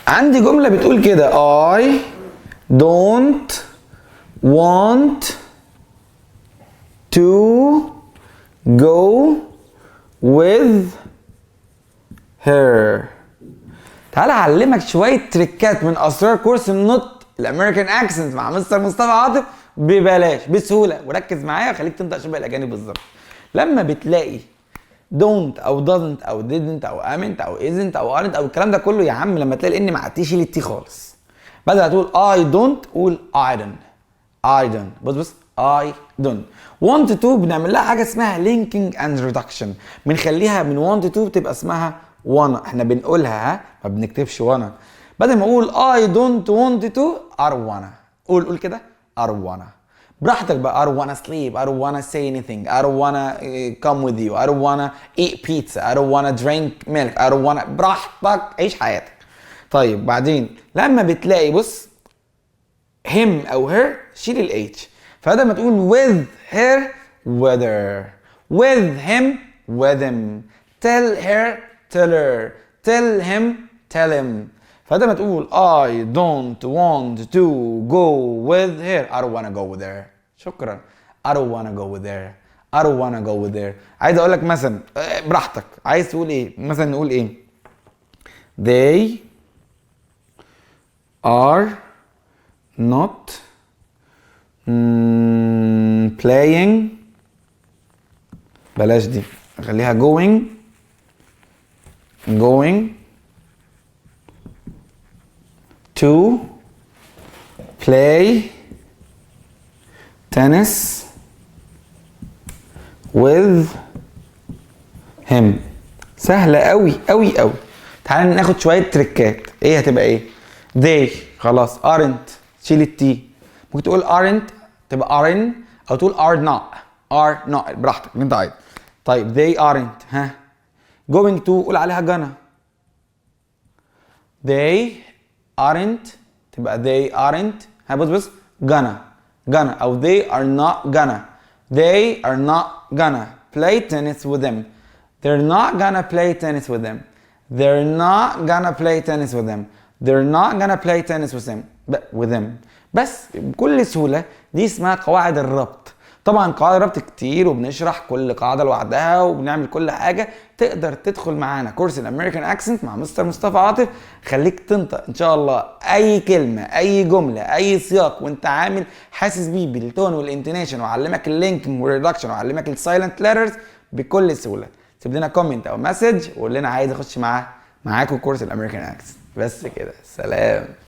عندي جملة بتقول كده I don't want to go with her. تعال اعلمك شوية تريكات من اسرار كورس النطق الامريكان اكسنت مع مستر مصطفى عاطف ببلاش بسهولة، وركز معايا وخليك تنطق شبه الاجانب بالظبط. لما بتلاقي don't او doesn't او didn't او amn't او isn't او aren't او الكلام ده كله، يا عم لما تلاقي الان مع التي شيل التي خالص. بدل ما تقول I don't قول I don't. بص I don't. want to بنعمل لها حاجه اسمها linking and reduction، بنخليها من want to بتبقى اسمها wanna. احنا بنقولها ما بنكتبش wanna. بدل ما اقول I don't want to I wanna، قول كده I wanna. براحتك بقى. I don't wanna sleep, I don't wanna say anything, I don't wanna come with you, I don't wanna eat pizza, I don't wanna drink milk, I don't wanna. براحتك عيش حياتك. طيب بعدين لما بتلاقي بص him او her شيل ال h، فبدل ما تقول with her whether، with him with him، tell her tell her، tell him tell him. فبدل ما تقول I don't want to go with her I don't wanna go with her. شكرا. I don't wanna go with her، I don't wanna go with her. عايز اقول لك مثلا براحتك عايز تقول ايه، مثلا نقول ايه they are not playing، بلاش دي خليها going to play tennis with him. سهلة قوي قوي قوي. تعال ناخد شوية تريكات. ايه هتبقى ايه؟ they خلاص aren't شيل التي، ممكن تقول aren't تبقى aren't او تقول are not براحتك اللي انت عايز. طيب they aren't ها going to قول عليها gonna. they aren't تبقى they aren't ها بص gonna او they are not gonna play tennis with them. they're not gonna play tennis with them. they're not gonna play tennis with them. they're not gonna play tennis with them. بس بكل سهولة دي اسمها قواعد الربط. طبعا قواعد الربط كتير وبنشرح كل قاعدة لوحدها وبنعمل كل حاجة. تقدر تدخل معانا كورس الامريكان اكسنت مع مستر مصطفى عاطف، خليك تنطق ان شاء الله اي كلمة اي جملة اي سياق وانت عامل حاسس بيه بالتون والانتونيشن، وعلمك اللينكينج والريدكشن وعلمك السايلنت ليترز بكل سهولة. سيب لنا كومنت او مسج وقول لنا عايز اخش معاكم كورس الامريكان اكسنت. بس كده، سلام.